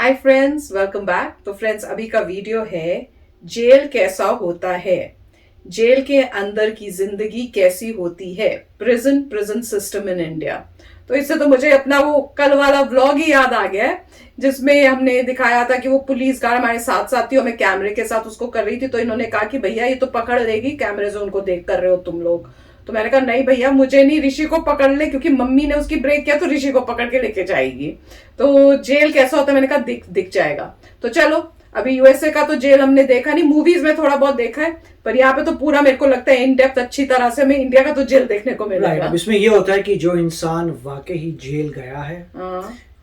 Hi friends, welcome back. तो friends, अभी का वीडियो है जेल कैसा होता है, जेल के अंदर की जिंदगी कैसी होती है, प्रिजन सिस्टम इन इंडिया। तो इससे तो मुझे अपना वो कल वाला व्लॉग ही याद आ गया है जिसमें हमने दिखाया था कि वो पुलिस गार्ड हमारे साथ साथ थी और मैं कैमरे के साथ उसको कर रही थी। तो इन्होंने कहा कि भैया ये तो पकड़ लेगी, कैमरे से उनको देख कर रहे हो तुम लोग। तो मैंने कहा नहीं भैया, मुझे नहीं, ऋषि को पकड़ ले, क्योंकि मम्मी ने उसकी ब्रेक किया तो ऋषि को पकड़ के लेके जाएगी। तो जेल कैसा होता है मैंने कहा दिख जाएगा। तो चलो, अभी यूएसए का तो जेल हमने देखा नहीं, मूवीज में थोड़ा बहुत देखा है, पर यहाँ पे तो पूरा मेरे को लगता है इन डेप्थ अच्छी तरह से हमें इंडिया का तो जेल देखने को मिलेगा। इसमें ये होता है कि जो इंसान वाकई ही जेल गया है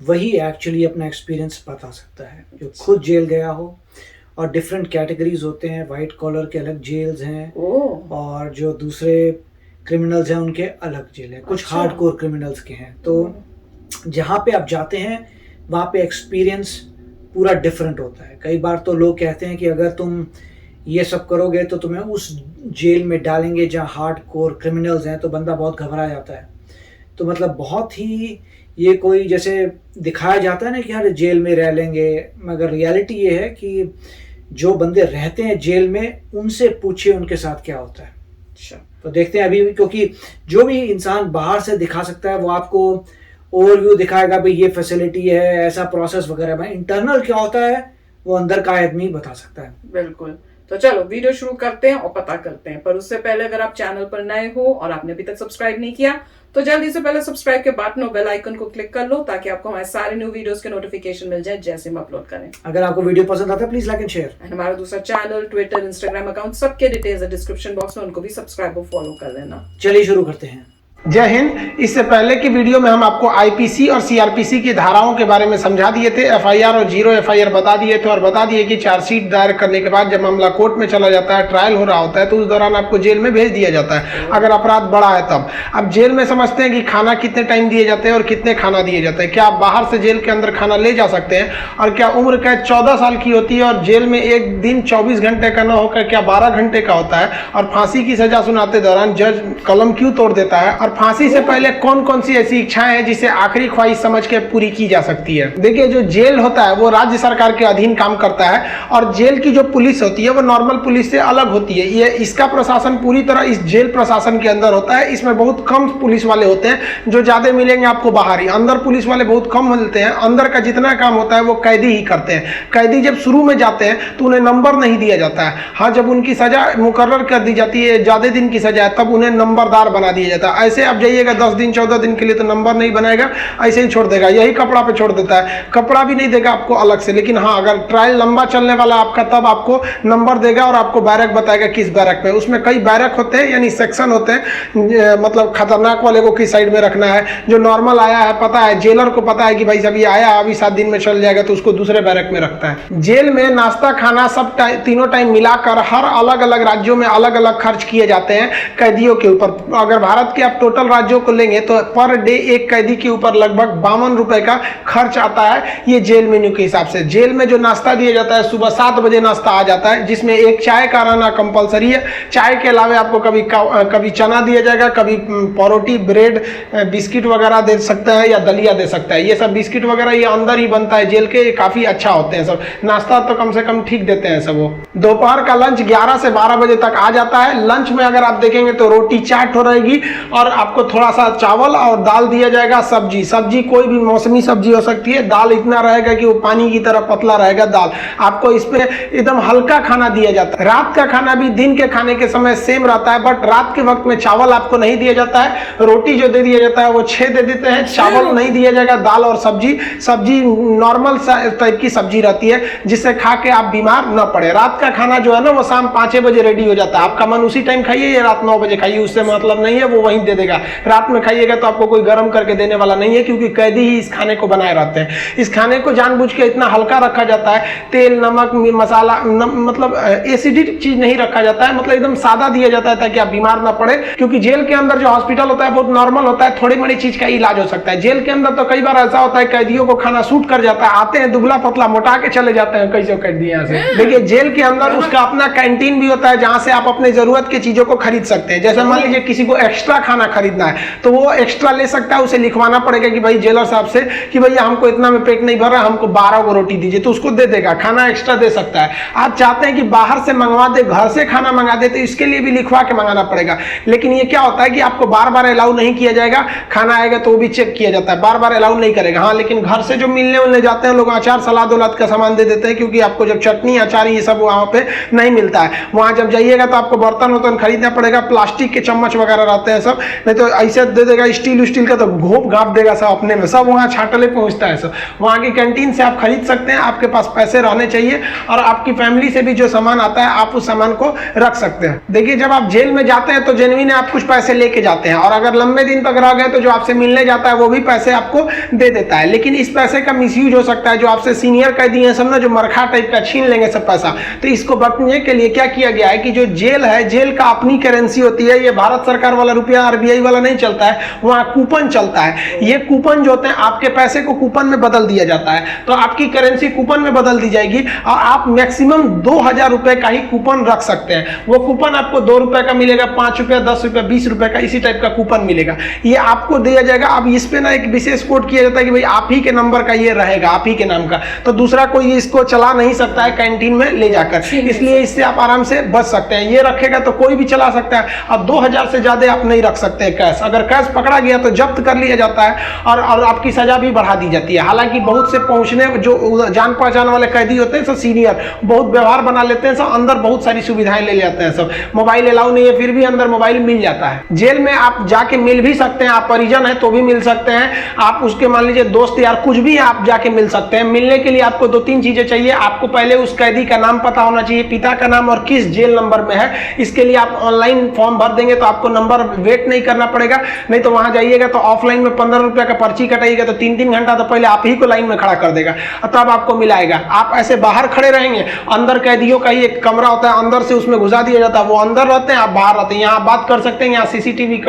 वही एक्चुअली अपना एक्सपीरियंस बता सकता है, जो खुद जेल गया हो। और डिफरेंट कैटेगरीज होते हैं, वाइट कॉलर के अलग जेल्स हैं और जो दूसरे क्रिमिनल्स हैं उनके अलग जेल है, कुछ हार्डकोर क्रिमिनल्स के हैं। तो जहाँ पे आप जाते हैं वहाँ पे एक्सपीरियंस पूरा डिफरेंट होता है। कई बार तो लोग कहते हैं कि अगर तुम ये सब करोगे तो तुम्हें उस जेल में डालेंगे जहाँ हार्डकोर क्रिमिनल्स हैं, तो बंदा बहुत घबरा जाता है। तो मतलब बहुत ही ये कोई जैसे दिखाया जाता है ना कि यार जेल में रह लेंगे, मगर रियलिटी ये है कि जो बंदे रहते हैं जेल में उनसे पूछिए उनके साथ क्या होता है। अच्छा, तो देखते हैं अभी, क्योंकि जो भी इंसान बाहर से दिखा सकता है वो आपको ओवरव्यू दिखाएगा, भाई ये फैसिलिटी है, ऐसा प्रोसेस वगैरह। भाई इंटरनल क्या होता है वो अंदर का आदमी बता सकता है। बिल्कुल। तो चलो वीडियो शुरू करते हैं और पता करते हैं। पर उससे पहले अगर आप चैनल पर नए हो और आपने अभी तक सब्सक्राइब नहीं किया तो जल्दी से पहले सब्सक्राइब के बटन और बेल आइकन को क्लिक कर लो, ताकि आपको हमारे सारे न्यू वीडियोस के नोटिफिकेशन मिल जाए जैसे हम अपलोड करें। अगर आपको वीडियो पसंद आता है प्लीज लाइक एंड शेयर। हमारा दूसरा चैनल, ट्विटर, इंस्टाग्राम अकाउंट, सबके डिटेल्स है डिस्क्रिप्शन बॉक्स में, उनको भी सब्सक्राइब और फॉलो कर लेना। चलिए शुरू करते हैं। जय हिंद। इससे पहले की वीडियो में हम आपको आईपीसी और सीआरपीसी की धाराओं के बारे में समझा दिए थे, एफआईआर और जीरो एफआईआर बता दिए थे, और बता दिए कि चार्जशीट दायर करने के बाद जब मामला कोर्ट में चला जाता है, ट्रायल हो रहा होता है, तो उस दौरान आपको जेल में भेज दिया जाता है अगर अपराध बड़ा है तब। अब जेल में समझते हैं कि खाना कितने टाइम दिए जाते हैं और कितने खाना दिए जाते हैं। क्या आप बाहर से जेल के अंदर खाना ले जा सकते हैं? और क्या उम्र कैद 14 साल की होती है और जेल में एक दिन 24 घंटे का न होकर क्या 12 घंटे का होता है? और फांसी की सजा सुनाते दौरान जज कलम क्यों तोड़ देता है? और फांसी से पहले कौन कौन सी ऐसी इच्छाएं हैं जिसे आखिरी ख्वाहिश समझ के पूरी की जा सकती है? देखिए, जो जेल होता है वो राज्य सरकार के अधीन काम करता है, और जेल की जो पुलिस होती है वो नॉर्मल पुलिस से अलग होती है। ये इसका प्रशासन पूरी तरह इस जेल प्रशासन के अंदर होता है। इसमें बहुत कम पुलिस वाले होते हैं, जो ज्यादा मिलेंगे आपको बाहर ही। अंदर पुलिस वाले बहुत कम मिलते हैं। अंदर का जितना काम होता है वो कैदी ही करते हैं। कैदी जब शुरू में जाते हैं तो उन्हें नंबर नहीं दिया जाता है। हाँ, जब उनकी सजा मुकर्रर कर दी जाती है, ज्यादा दिन की सजा है, तब उन्हें नंबरदार बना दिया जाता है। ऐसे आप जाइएगा 10 दिन 14 दिन के लिए तो नंबर नहीं बनाएगा, ऐसे ही छोड़ देगा, यही कपड़ा पे छोड़ देता है। कपड़ा भी नहीं देगा आपको अलग से। लेकिन हाँ, अगर ट्रायल लंबा चलने वाला आपका तब आपको नंबर देगा और आपको बैरक बताएगा किस बैरक में। उसमें कई बैरक होते हैं, यानी सेक्शन होते हैं। मतलब खतरनाक वाले को किस साइड में रखना है, जो नॉर्मल आया है पता है, जेलर को पता है कि भाई जब ये आया अभी 7 दिन में चल जाएगा, तो उसको दूसरे बैरक में रखता है। जेल में नाश्ता खाना सब तीनों टाइम मिलाकर हर अलग अलग राज्यों में अलग अलग खर्च किए जाते हैं कैदियों के ऊपर। अगर भारत के आप टोटल राज्यों को लेंगे तो पर डे एक कैदी के ऊपर लगभग 52 रुपए का खर्च आता है, ये जेल मेन्यू के हिसाब से। जेल में जो नाश्ता दिया जाता है, सुबह 7 बजे नाश्ता आ जाता है, जिसमें एक चाय का रहना कंपलसरी है। चाय के अलावा आपको कभी चना दिया जाएगा, कभी परोटी, ब्रेड, बिस्किट वगैरह दे सकता है या दलिया दे सकता है। ये सब बिस्किट वगैरह ये अंदर ही बनता है जेल के, ये काफी अच्छा होते हैं सब। नाश्ता तो कम से कम ठीक देते हैं सब। वो दोपहर का लंच 11 से 12 बजे तक आ जाता है। लंच में अगर आप देखेंगे तो रोटी चाट हो रहेगी और आपको थोड़ा सा चावल और दाल दिया जाएगा। सब्जी कोई भी मौसमी सब्जी हो सकती है। दाल इतना रहेगा कि वो पानी की तरह पतला रहेगा दाल। आपको इस पे एकदम हल्का खाना दिया जाता है। रात का खाना भी दिन के खाने के समय सेम रहता है, बट रात के वक्त में चावल आपको नहीं दिया जाता है। रोटी जो दे दिया जाता है वो 6 दे देते हैं, चावल नहीं दिया जाएगा। दाल और सब्जी नॉर्मल टाइप की सब्जी रहती है, जिससे खा के आप बीमार न पड़े। रात का खाना जो है ना वो शाम 5 बजे रेडी हो जाता है। आपका मन उसी टाइम खाइए या रात 9 बजे खाइए, उससे मतलब नहीं है, वो वहीं दे देगा। रात में खाइएगा तो आपको कोई गर्म करके देने वाला नहीं है, क्योंकि कैदी ही इस खाने को बनाए रहते हैं। इस खाने को जानबूझ के इतना हल्का रखा जाता है, तेल नमक मसाला मतलब एसिडिक चीज नहीं रखा जाता है, मतलब एकदम सादा दिया जाता है ताकि आप बीमार ना पड़े। क्योंकि जेल के अंदर जो हॉस्पिटल होता है बहुत नॉर्मल होता है, थोड़ी बड़ी चीज का इलाज हो सकता है। जेल के अंदर तो कई बार ऐसा होता है कैदियों को खाना सूट कर जाता है, आते हैं दुबला पतला मोटा के चले जाते हैं कैसे कैदी यहाँ से। देखिए, जेल के अंदर उसका अपना कैंटीन भी होता है, जहाँ से आप अपने जरूरत की चीजों को खरीद सकते हैं। जैसे मान लीजिए किसी को एक्स्ट्रा खाना खरीदना है तो वो एक्स्ट्रा ले सकता है, उसे लिखवाना पड़ेगा कि भाई जेलर साहब से कि भैया हमको इतना में पेट नहीं भर रहा, हमको 12 को रोटी दीजिए, तो उसको दे देगा, खाना एक्स्ट्रा दे सकता है। आप चाहते हैं कि बाहर से मंगवा दे, घर से खाना मंगा दे, तो इसके लिए भी लिखवा के मंगाना पड़ेगा। लेकिन ये क्या होता है कि आपको बार बार अलाउ नहीं किया जाएगा, खाना आएगा तो वो भी चेक किया जाता है, बार बार अलाउ नहीं करेगा। हाँ, लेकिन घर से जो मिलने उलने जाते हैं लोग अचार सलाद उलाद का सामान दे देते हैं, क्योंकि आपको जब चटनी अचार ये सब वहाँ पे नहीं मिलता है। वहाँ जब जाइएगा तो आपको बर्तन वर्तन खरीदना पड़ेगा, प्लास्टिक के चम्मच वगैरह रहते हैं सब, नहीं तो ऐसे दे देगा स्टील का, तो घोप घाप देगा सब अपने में, सब वहाँ छाटले पहुँचता है सब। वहाँ की कैंटीन से आप खरीद सकते हैं, आपके पास पैसे रहने चाहिए और आपकी फैमिली से भी जो सामान आता है आप उस सामान को रख सकते हैं। देखिए, जब आप जेल में जाते हैं तो जेन्युइन आप कुछ पैसे लेके जाते हैं, और अगर लंबे दिन तक रह गए तो जो आपसे मिलने जाता है वो भी पैसे आपको दे देता है। लेकिन इस पैसे का मिसयूज हो सकता है, जो आपसे सीनियर कैदी हैं सब ना, जो मरखा टाइप का छीन लेंगे सब पैसा। तो इसको बचने के लिए क्या किया गया है कि जो जेल है, जेल का अपनी करेंसी होती है, ये भारत सरकार वाला रुपया RBI वाला नहीं चलता है, वहाँ कूपन चलता है। ये कूपन जो होते हैं आपके पैसे को कूपन में बदल दिया जाता है, तो आपकी करेंसी कूपन में बदल दी जाएगी और आप मैक्सिमम 2000 रुपए का ही कूपन रख सकते हैं। वो कूपन आपको 2 रुपए का मिलेगा, 5 रुपए, 10 रुपए, 20 रुपए का, इसी टाइप का कूपन मिलेगा, ये आपको दिया जाएगा। अब इस पे ना एक विशेष कोड किया जाता है कि भाई आप ही के नंबर का ये रहेगा, आप ही के नाम का, तो दूसरा कोई इसको चला नहीं सकता है कैंटीन में ले जाकर, इसलिए इससे आप आराम से बच सकते हैं। ये रखेगा तो कोई भी चला सकता है। अब 2000 से ज्यादा आप नहीं रख सकते कैश, अगर कैश पकड़ा गया तो जब्त कर लिया जाता है और आपकी सजा भी बढ़ा दी जाती है। हालांकि बहुत से पहुंचने जो जान पहचान वाले कैदी होते हैं सब सीनियर, बहुत व्यवहार बना लेते हैं सब, अंदर बहुत सारी सुविधाएं ले जाते हैं सब। मोबाइल अलाउ नहीं है, फिर भी अंदर मोबाइल मिल जाता है। जेल में आप जाके मिल भी सकते हैं, आप परिजन है तो भी मिल सकते हैं, आप उसके मान लीजिए दोस्त यार कुछ भी आप जाके मिल सकते हैं। मिलने के लिए आपको 2-3 चीजें चाहिए। आपको पहले उस कैदी का नाम पता होना चाहिए, पिता का नाम और किस जेल नंबर में है। इसके लिए आप ऑनलाइन फॉर्म भर देंगे तो आपको नंबर वेट नहीं करना पड़ेगा, नहीं तो वहां जाइएगा तो ऑफलाइन में 15 रुपया का पर्ची कटाइएगा तो 3-3 घंटा तो पहले आप ही को लाइन में खड़ा कर देगा, तब आपको मिलाएगा। आप ऐसे बाहर खड़े रहेंगे, अंदर कैदियों का ही एक कमरा होता है, अंदर से उसमें घुसा दिया जाता है, वो अंदर रहते हैं, आप बाहर रहते हैं। यहाँ बात कर सकते हैं, यहाँ CCTV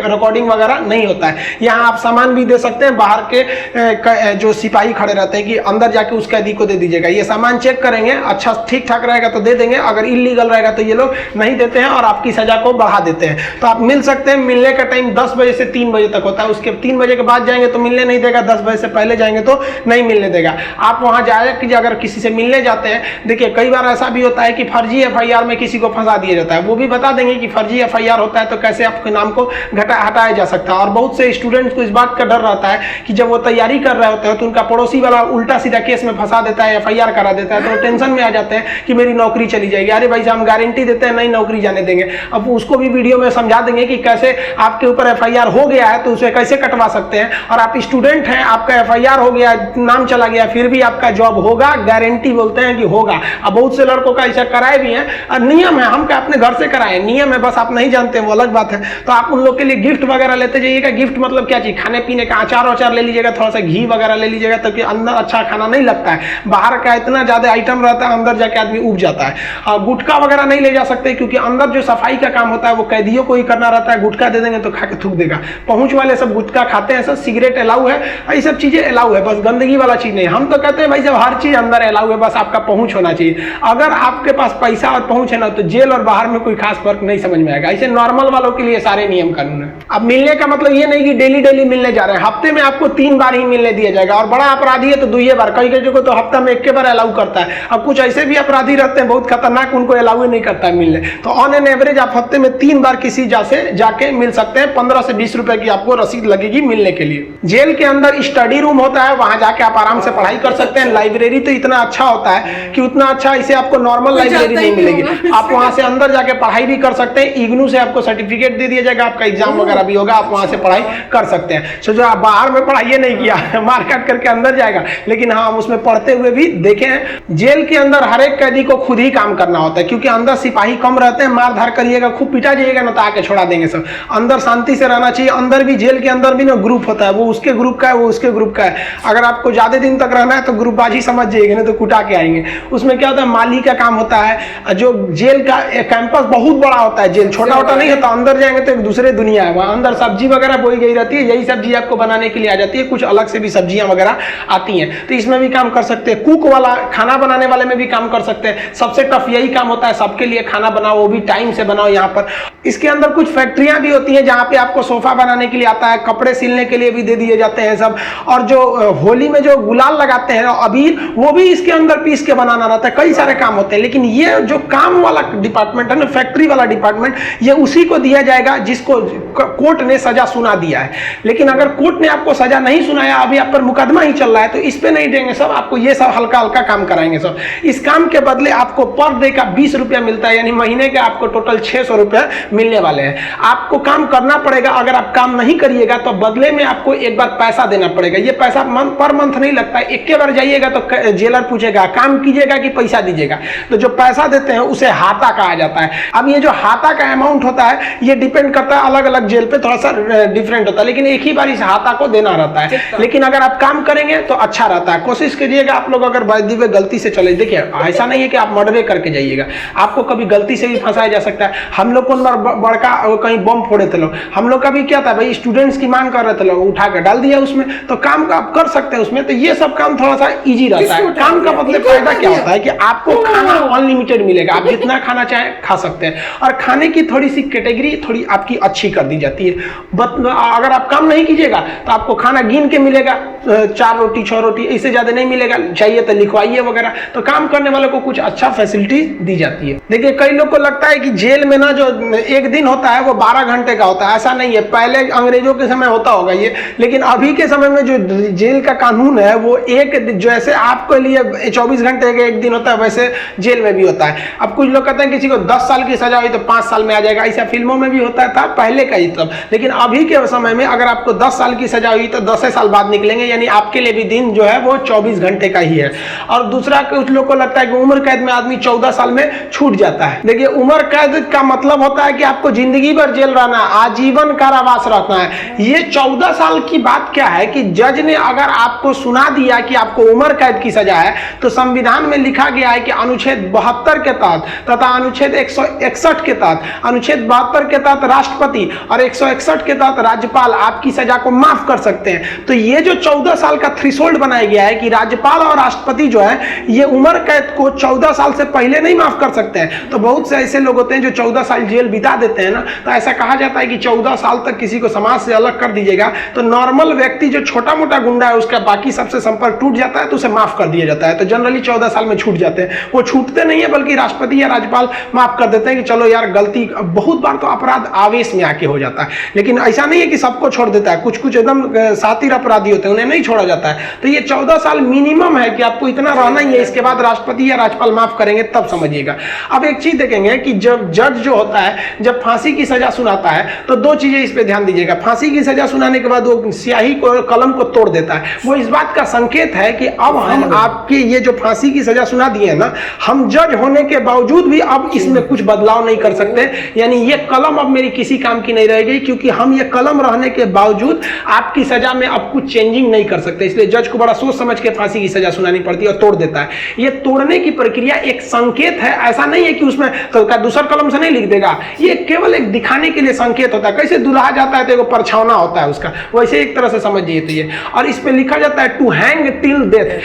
रिकॉर्डिंग वगैरह नहीं होता है। यहाँ आप सामान भी दे सकते हैं, बाहर के जो सिपाही खड़े रहते हैं कि अंदर जाके उस कैदी को दे दीजिएगा, ये सामान चेक करेंगे, अच्छा ठीक ठाक रहेगा तो दे देंगे, अगर इलीगल रहेगा तो ये लोग नहीं देते हैं और आपकी सजा को बढ़ा देते हैं। तो आप मिल सकते हैं। मिलने का टाइम 10 बजे से 3 बजे तक होता है, उसके 3 बजे के बाद जाएंगे तो मिलने नहीं देगा, 10 बजे से पहले जाएंगे तो नहीं मिलने देगा। आप वहां जाए कि अगर किसी से मिलने जाते हैं, देखिए कई बार ऐसा भी होता है कि फर्जी FIR में किसी को फंसा दिया जाता है, वो भी बता देंगे कि फर्जी FIR होता है तो कैसे आपके नाम को हटाया जा सकता है। और बहुत से स्टूडेंट्स को इस बात का डर रहता है कि जब वो तैयारी कर रहे होते हैं तो उनका पड़ोसी वाला उल्टा सीधा केस में फंसा देता है, FIR करा देता है, तो टेंशन में आ जाते हैं कि मेरी नौकरी चली जाएगी। अरे भाई हम गारंटी देते हैं नहीं नौकरी जाने देंगे। अब उसको भी वीडियो में समझा देंगे कि कैसे आपके ऊपर FIR हो गया है तो उसे कैसे कटवा सकते हैं, और आप स्टूडेंट हैं, आपका FIR हो गया, नाम चला गया, फिर भी आपका जॉब होगा, गारंटी बोलते हैं कि होगा। अब बहुत से लड़कों का ऐसा कराए भी हैं, नियम है, हम क्या अपने घर से कराए, नियम है, बस आप नहीं जानते वो अलग बात है। तो आप उन लोग के लिए गिफ्ट वगैरह लेते जाइएगा। गिफ्ट मतलब क्या चीज, खाने पीने का अचार ले लीजिएगा, थोड़ा सा घी वगैरह ले लीजिएगा, ताकि अंदर अच्छा खाना नहीं लगता है, बाहर का इतना ज्यादा आइटम रहता है, अंदर जाके आदमी उब जाता है। और गुटखा वगैरह नहीं ले जा सकते, क्योंकि अंदर जो सफाई का काम होता है वो कैदियों को ही करना रहता है। गुटखा दे देंगे तो खा के थूक देगा। पहुंच वाले सब गुटखा खाते हैं, सब सिगरेट अलाउ है, ये सब चीजें अलाउ है, बस गंदगी वाला चीज नहीं। हम तो कहते हैं भाई जब हर चीज अंदर अलाउ है, बस आपका पहुंच होना चाहिए। अगर आपके पास पैसा और पहुंच है ना, तो जेल और बाहर में कोई खास फर्क नहीं समझ में आएगा। ऐसे नॉर्मल वालों के लिए सारे नियम कानून है। अब मिलने का मतलब ये नहीं कि डेली मिलने जा रहे हैं, हफ्ते में आपको 3 बार ही मिलने दिया जाएगा, और बड़ा अपराधी है तो 2 बार, कई जगह तो हफ्ता में 1 बार अलाउ करता है। अब कुछ ऐसे भी अपराधी रहते हैं बहुत खतरनाक, उनको अलाउ नहीं करता है मिलने। तो ऑन एन एवरेज आप हफ्ते में 3 बार किसी जाके मिल सकते हैं। 15 से 20 रुपए की आपको रसीद लगेगी मिलने के लिए। जेल के अंदर स्टडी रूम होता है, वहां जाके आप आराम से पढ़ाई कर सकते हैं। लाइब्रेरी तो इतना अच्छा होता है कि उतना अच्छा इसे आपको नॉर्मल लाइब्रेरी नहीं मिलेगी। आप वहां से अंदर जाके पढ़ाई भी कर सकते हैं। इग्नू से आपको सर्टिफिकेट दे दिया जाएगा, आपका एग्जाम वगैरह भी होगा, आप वहां से पढ़ाई कर सकते हैं। सो जो आप बाहर में पढ़ाई नहीं किया, मार काट करके अंदर जाएगा, लेकिन हाँ उसमें पढ़ते हुए भी देखे हैं। जेल के अंदर हर एक कैदी को खुद ही काम करना होता है, क्योंकि अंदर सिपाही कम रहते हैं। मार धार करिएगा, खूब पिटा जाइएगा ना तो आके छोड़ा देंगे सब। अंदर शांति से रहना चाहिए। अंदर भी, जेल के अंदर भी ना ग्रुप होता है, वो उसके ग्रुप का है, वो उसके ग्रुप का है। अगर आपको ज्यादा दिन तक रहना है तो ग्रुपबाजी समझ जाइएगा, नहीं तो कुटा के आएंगे। उसमें क्या होता है, माली का काम होता है। जो जेल का कैंपस बहुत बड़ा होता है, जेल छोटा छोटा नहीं होता। अंदर जाएंगे तो एक दूसरे दुनिया है, वहां अंदर सब्जी वगैरह बोई गई रहती है, यही सब्जी आपको बनाने के लिए आ जाती है। कुछ अलग से भी सब्जियां वगैरह आती हैं, तो इसमें भी काम कर सकते हैं। कुक वाला, खाना बनाने वाले में भी काम कर सकते हैं। सबसे टफ यही काम होता है, सबके लिए खाना बनाओ, वो भी टाइम से बनाओ यहाँ पर। इसके अंदर कुछ फैक्ट्रियां भी होती हैं जहां पे आपको सोफा बनाने के लिए आता है, कपड़े सिलने के लिए भी दे दिए जाते हैं सब, और जो होली में जो गुलाल लगाते हैं अबीर, वो भी इसके अंदर पीस के बनाना रहता है। कई सारे काम होते हैं, लेकिन ये जो काम वाला डिपार्टमेंट है ना, फैक्ट्री वाला डिपार्टमेंट, ये उसी को दिया जाएगा जिसको कोर्ट ने सजा सुना दिया है। लेकिन अगर कोर्ट ने आपको सजा नहीं सुनाया, अभी आप पर मुकदमा ही चल रहा है, तो इस पे नहीं देंगे सब, आपको ये सब हल्का हल्का काम कराएंगे सब। इस काम के बदले आपको पर डे का 20 रुपया मिलता है, यानी महीने के आपको टोटल 600 रुपया मिलने वाले हैं। आपको काम करना पड़ेगा, अगर आप काम नहीं करिएगा तो बदले में आपको एक बार पैसा देना पड़ेगा। ये पैसा पर मंथ नहीं लगता है, एक के बार जाइएगा तो जेलर पूछेगा काम कीजिएगा कि पैसा दीजिएगा, तो जो पैसा देते हैं उसे हाता कहा जाता है। अब ये जो हाता का अमाउंट होता है ये डिपेंड करता है, अलग अलग जेल पे थोड़ा सा डिफरेंट होता है, लेकिन एक ही बार इस हाता को देना रहता है। लेकिन अगर आप काम करेंगे तो अच्छा रहता है। कोशिश करिएगा आप लोग, अगर बाय द वे गलती से चले, देखिए ऐसा नहीं है कि आप मर्डर करके जाइएगा, आपको कभी गलती से भी फंसाया जा सकता है। हम लोग को बड़का कहीं बम फोड़े थे लोग, हम लोग का भी क्या था भाई, स्टूडेंट्स की मांग कर रहे थे लोग, उठा के डाल दिया उसमें, तो काम का आप कर सकते हैं उसमें। तो ये सब काम थोड़ा सा इजी रहता है। काम का मतलब फायदा क्या होता है कि आपको खाना अनलिमिटेड मिलेगा, आप जितना खाना चाहे खा सकते हैं, और खाने की थोड़ी सी कैटेगरी थोड़ी आपकी अच्छी कर दी जाती है। अगर आप काम नहीं कीजिएगा तो आपको खाना गिन के मिलेगा, 4 रोटी 6 रोटी, इससे ज्यादा नहीं मिलेगा, चाहिए तो लिखवाइए वगैरह। तो काम करने वालों को कुछ अच्छा फैसिलिटी दी जाती है। देखिए कई लोग को लगता है कि जेल में ना जो एक दिन होता है वो 12 घंटे का होता है, ऐसा नहीं है। पहले अंग्रेजों के समय होता होगा ये, लेकिन अभी के समय में जो जेल का कानून है वो जैसे आपके लिए 24 घंटे का एक दिन होता है, वैसे जेल में भी होता है। अब कुछ लोग कहते हैं किसी को 10 साल की सजा हुई तो 5 साल में आ जाएगा, ऐसा फिल्मों में भी होता था पहले का ही तब। लेकिन अभी के समय में अगर आपको 10 साल की सजा हुई तो 10 साल बाद निकलेंगे, यानी आपके लिए भी दिन जो है वो 24 घंटे का ही है। और दूसरा कुछ लोग को लगता है कि उम्र कैद में आदमी 14 साल में छूट जाता है। देखिए उम्र कैद का मतलब होता है कि आपको जिंदगी भर जेल रहना, आजीवन कारावास रहना है। ये 14 साल की बात क्या है कि जज ने अगर आपको सुना दिया कि आपको उम्र कैद की सजा है, तो संविधान में लिखा गया है कि अनुच्छेद 72 के तहत तथा अनुच्छेद 161 के तहत, अनुच्छेद 72 के तहत राष्ट्रपति और 161 के तहत राज्यपाल आपकी सजा को माफ कर सकते हैं। तो ये जो 14 साल का थ्रेशोल्ड बनाया गया है कि राज्यपाल और राष्ट्रपति जो है ये उम्र कैद को 14 साल से पहले नहीं माफ कर सकते हैं। तो बहुत से ऐसे लोग होते हैं जो 14 साल जेल बिता देते हैं ना, तो ऐसा कहा जाता है कि 14 साल तक किसी को समाज से अलग कर दीजिएगा तो नॉर्मल व्यक्ति जो छोटा मोटा गुंडा है उसका बाकी सबसे संपर्क टूट जाता है, तो उसे माफ कर दिया जाता है। तो जनरली 14 साल में छूट जाते हैं। वो छूटते नहीं है बल्कि राष्ट्रपति या राज्यपाल माफ कर देते हैं कि चलो यार गलती, बहुत बार तो अपराध आवेश में आके हो जाता है, लेकिन ऐसा नहीं है कि सबको छोड़ देता है। कुछ कुछ एकदम सातिर अपराधी होते हैं, उन्हें नहीं छोड़ा जाता है। तो ये 14 साल मिनिमम है कि आपको इतना रहना ही है, इसके बाद राष्ट्रपति या राज्यपाल माफ करेंगे तब समझिएगा। अब एक चीज देखेंगे कि जब जज जो होता है जब फांसी की सजा सुनाता है तो 2 चीजें इस पे ध्यान दीजिएगा। फांसी की सजा सुनाने के बाद वो स्याही को, कलम को तोड़ देता है। वो इस बात का संकेत है कि अब हम आपके ये जो फांसी की सजा सुना दिए है ना, हम जज होने के बावजूद भी अब इसमें कुछ बदलाव नहीं कर सकते, यानी ये कलम अब मेरी किसी काम की नहीं रहेगी, क्योंकि हम ये कलम रहने के बावजूद आपकी सजा में अब कुछ चेंजिंग नहीं कर सकते। इसलिए जज को बड़ा सोच समझ के फांसी की सजा सुनानी पड़ती है और तोड़ देता है। ये तोड़ने की प्रक्रिया एक संकेत है, ऐसा नहीं है कि उसमें तो दूसरा कलम से नहीं लिख देगा, ये केवल एक दिखाने के लिए संकेत होता है। कैसे दुल्हा जाता है तो एक परछावना होता है उसका, वैसे एक तरह से समझिए तो ये। और इस पे लिखा जाता है टू हैंग टिल डेथ,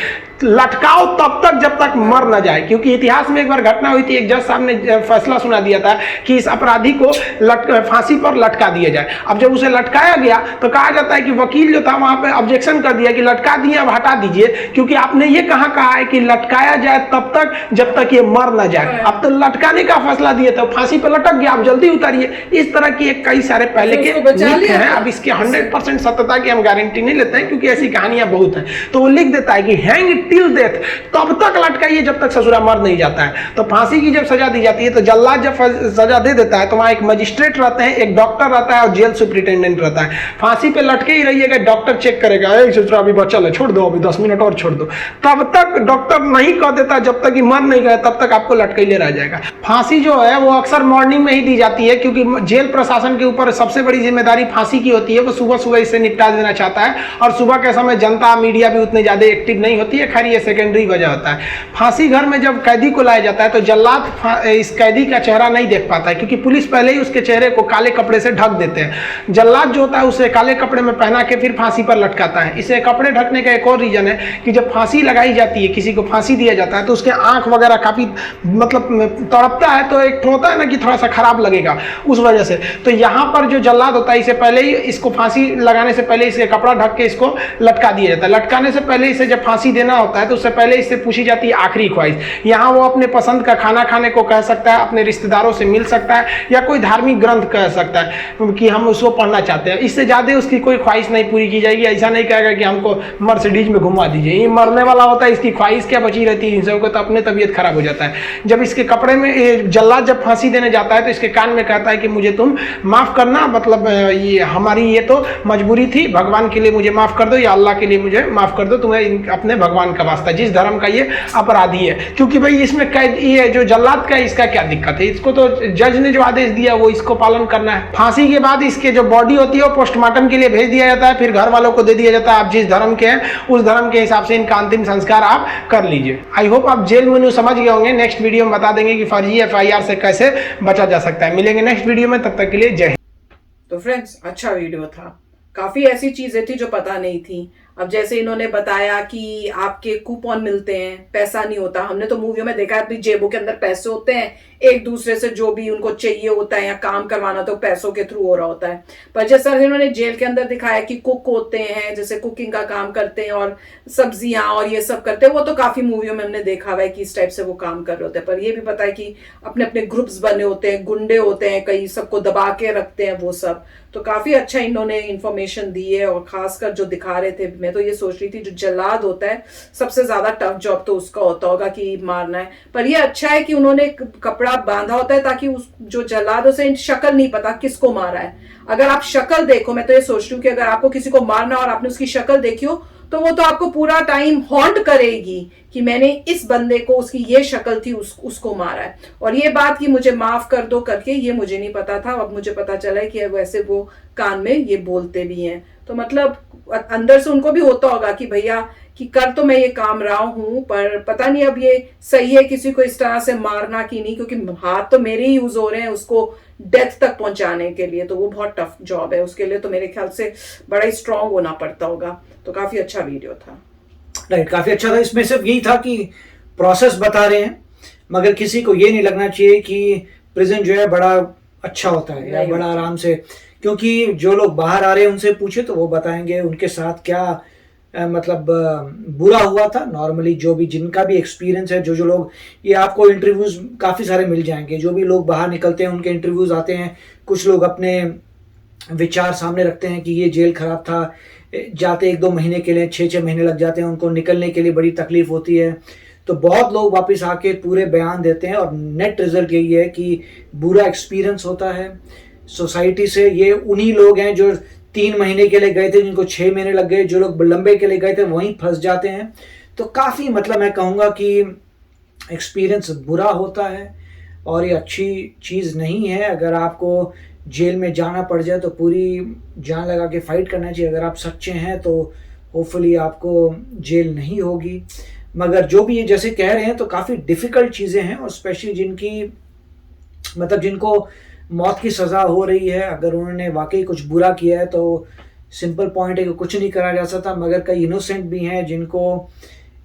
लटकाओ तब तक जब तक मर न जाए। क्योंकि इतिहास में एक बार घटना हुई थी, एक जज साहब ने फैसला सुना दिया था कि इस अपराधी को फांसी पर लटका दिया जाए। अब जब उसे लटकाया गया तो कहा जाता है कि वकील जो था वहां पे ऑब्जेक्शन कर दिया कि लटका दिए, अब हटा दीजिए, क्योंकि आपने ये कहा है कि लटकाया जाए तब तक जब तक ये मर न जाए। अब तो लटकाने का फैसला दिए तो फांसी पर लटक गया, आप जल्दी उतारिए। इस तरह की कई सारे पहले के लिख हैं। अब इसके 100% सत्यता की हम गारंटी नहीं लेते हैं, क्योंकि ऐसी कहानियां बहुत हैं। तो वो लिख देता है कि हैंग टिल डेथ, तब तक लटकाइए जब तक ससुरा मर नहीं जाता है। तो फांसी की जब सजा दी जाती है तो जल्लाद जब सजा दे देता है तो वहां एक मजिस्ट्रेट रहते हैं, एक डॉक्टर रहता है और जेल सुपरिटेंडेंट रहता है। फांसी पे लटके ही रहिएगा, डॉक्टर चेक करेगा, ससुरा अभी बचा है, छोड़ दो, अभी 10 मिनट और छोड़ दो। तब तक डॉक्टर नहीं कह देता, जब तक मर नहीं गया तब तक आपको लटकेले रह जाएगा। फांसी जो है वो अक्सर मॉर्निंग में ही दी जाती है, क्योंकि जेल प्रशासन के ऊपर सबसे बड़ी जिम्मेदारी फांसी की होती है। वो सुबह सुबह इसे निपटा देना चाहता है, और सुबह के समय जनता मीडिया भी उतने ज्यादा एक्टिव नहीं होती है, खैर ये सेकेंडरी वजह होता है। फांसी घर में जब कैदी को लाया जाता है तो जल्लाद इस कैदी का चेहरा नहीं देख पाता है, क्योंकि पुलिस पहले ही उसके चेहरे को काले कपड़े से ढक देते हैं। जल्लाद जो होता है उसे काले कपड़े में पहना के फिर फांसी पर लटकाता है। इसे कपड़े ढकने का एक और रीजन है कि जब फांसी लगाई जाती है, किसी को फांसी दिया जाता है, तो उसके आंख वगैरह काफी मतलब तड़पता है, तो एक होता है ना कि थोड़ा सा खराब लगेगा उस वजह से। तो यहाँ पर जो जल्लाद होता है, इसे पहले ही इसको फांसी लगाने से पहले इसे कपड़ा ढक के इसको लटका दिया जाता है। लटकाने से पहले इसे जब फांसी देना होता है तो उससे पहले इससे पूछी जाती है आखिरी ख्वाहिश। यहाँ वो अपने पसंद का खाना खाने को कह सकता है, अपने रिश्तेदारों से मिल सकता है, या कोई धार्मिक ग्रंथ कह सकता है कि हम उसको पढ़ना चाहते हैं। इससे ज्यादा उसकी कोई ख्वाहिश नहीं पूरी की जाएगी। ऐसा नहीं कहेगा कि हमको मर्सिडीज में घुमा दीजिए, ये मरने वाला होता है, इसकी ख्वाहिश क्या बची रहती है इंसान को, तो अपने तबीयत खराब हो जाता है। जब इसके कपड़े में जल्लाद जब फांसी देने जाता है तो इसके कान में कहता है कि मुझे तुम माफ करना, मतलब ये हमारी ये तो मजबूरी थी, भगवान के लिए मुझे माफ कर दो, या अल्लाह के लिए मुझे माफ कर दो, तुम्हें अपने भगवान का वास्ता, जिस धर्म का ये अपराधी है। क्योंकि भाई इसमें कैद ये जो जल्लाद का इसका क्या दिक्कत है, इसको तो जज ने जो आदेश दिया वो इसको पालन करना है। फांसी के बाद इसके जो बॉडी होती है वो पोस्टमार्टम के लिए भेज दिया जाता है, फिर घर वालों को दे दिया जाता है। आप जिस धर्म के हैं उस धर्म के हिसाब से इनका अंतिम संस्कार आप कर लीजिए। आई होप आप जेल मेन्यू समझ गए होंगे। नेक्स्ट वीडियो में बता देंगे कि फर्जी FIR से कैसे बचा जा सकता है। मिलेंगे नेक्स्ट वीडियो में, तब तक के लिए जय हिंद। तो फ्रेंड्स, अच्छा वीडियो था। काफी ऐसी चीजें थी जो पता नहीं थी। अब जैसे इन्होंने बताया कि आपके कूपन मिलते हैं, पैसा नहीं होता। हमने तो मूवियों में देखा है अपनी जेबों के अंदर पैसे होते हैं, एक दूसरे से जो भी उनको चाहिए होता है या काम करवाना तो पैसों के थ्रू हो रहा होता है। पर जैसा इन्होंने जेल के अंदर दिखाया कि कुक होते हैं, जैसे कुकिंग का काम करते हैं और सब्जियां और ये सब करते हैं, वो तो काफी मूवियों में हमने देखा हुआ है कि इस टाइप से वो काम कर रहे होते हैं। पर ये भी पता है कि अपने अपने ग्रुप्स बने होते हैं, गुंडे होते हैं, कई सबको दबा के रखते हैं वो सब। तो काफी अच्छा इन्होंने इन्फॉर्मेशन दी है। और खासकर जो दिखा रहे थे, मैं तो ये सोच रही थी जो जल्लाद होता है सबसे ज्यादा टफ जॉब तो उसका होता होगा कि मारना है। पर ये अच्छा है कि उन्होंने कपड़ा बांधा होता है ताकि उस जो जल्लाद उसे शक्ल नहीं पता किसको मारा है। अगर आप शक्ल देखो, मैं तो ये सोच रही हूँ कि अगर आपको किसी को मारना और आपने उसकी शक्ल देखी हो तो वो तो आपको पूरा टाइम हॉन्ट करेगी कि मैंने इस बंदे को, उसकी ये शक्ल थी, उसको मारा है। और ये बात कि मुझे माफ कर दो करके, ये मुझे नहीं पता था। अब मुझे पता चला है कि वैसे वो कान में ये बोलते भी हैं। तो मतलब अंदर से उनको भी होता होगा कि भैया कि कर तो मैं ये काम रहा हूं, पर पता नहीं अब ये सही है किसी को इस तरह से मारना कि नहीं, क्योंकि हाथ तो मेरे ही यूज हो रहे हैं उसको डेथ तक पहुंचाने के लिए। तो वो बहुत टफ जॉब है, उसके लिए तो मेरे ख्याल से बड़ा ही स्ट्रांग होना पड़ता होगा। तो काफी अच्छा वीडियो था। राइट, काफी अच्छा था। इसमें सिर्फ यही था कि प्रोसेस बता रहे हैं, मगर किसी को ये नहीं लगना चाहिए कि प्रिजन जो है बड़ा अच्छा होता है या बड़ा आराम से, क्योंकि जो लोग बाहर आ रहे हैं उनसे पूछे तो वो बताएंगे उनके साथ क्या मतलब बुरा हुआ था। नॉर्मली जो भी जिनका भी एक्सपीरियंस है, जो लोग, ये आपको इंटरव्यूज काफ़ी सारे मिल जाएंगे। जो भी लोग बाहर निकलते हैं उनके इंटरव्यूज आते हैं। कुछ लोग अपने विचार सामने रखते हैं कि ये जेल खराब था, जाते 1-2 महीने के लिए 6-6 महीने लग जाते हैं, उनको निकलने के लिए बड़ी तकलीफ होती है। तो बहुत लोग वापस आके पूरे बयान देते हैं और नेट रिजल्ट यही है कि बुरा एक्सपीरियंस होता है सोसाइटी से। ये उन्हीं लोग हैं जो 3 महीने के लिए गए थे, जिनको 6 महीने लग गए। जो लोग लंबे के लिए गए थे वहीं फंस जाते हैं। तो काफ़ी मतलब मैं कहूँगा कि एक्सपीरियंस बुरा होता है और ये अच्छी चीज़ नहीं है। अगर आपको जेल में जाना पड़ जाए तो पूरी जान लगा के फाइट करना चाहिए। अगर आप सच्चे हैं तो होपफुली आपको जेल नहीं होगी। मगर जो भी ये जैसे कह रहे हैं तो काफ़ी डिफ़िकल्ट चीज़ें हैं, और स्पेशली जिनको मौत की सज़ा हो रही है, अगर उन्होंने वाकई कुछ बुरा किया है तो सिंपल पॉइंट है कि कुछ नहीं करा जा सकता। मगर कई इनोसेंट भी हैं जिनको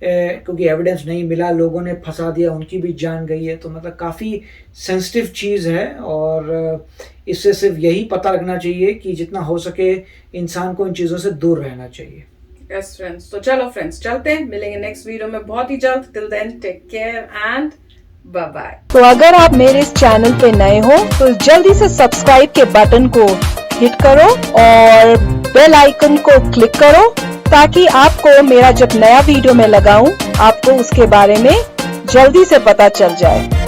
क्योंकि एविडेंस नहीं मिला, लोगों ने फंसा दिया, उनकी भी जान गई है। तो मतलब काफ़ी सेंसिटिव चीज़ है, और इससे सिर्फ यही पता रखना चाहिए कि जितना हो सके इंसान को इन चीज़ों से दूर रहना चाहिए। यस फ्रेंड्स, तो चलो फ्रेंड्स चलते हैं, मिलेंगे नेक्स्ट वीडियो में बहुत ही जल्द। Till then take care and bye bye. तो अगर आप मेरे इस चैनल पे नए हो तो जल्दी से सब्सक्राइब के बटन को हिट करो और बेल आइकन को क्लिक करो, ताकि आपको मेरा जब नया वीडियो मैं लगाऊं आपको उसके बारे में जल्दी से पता चल जाए।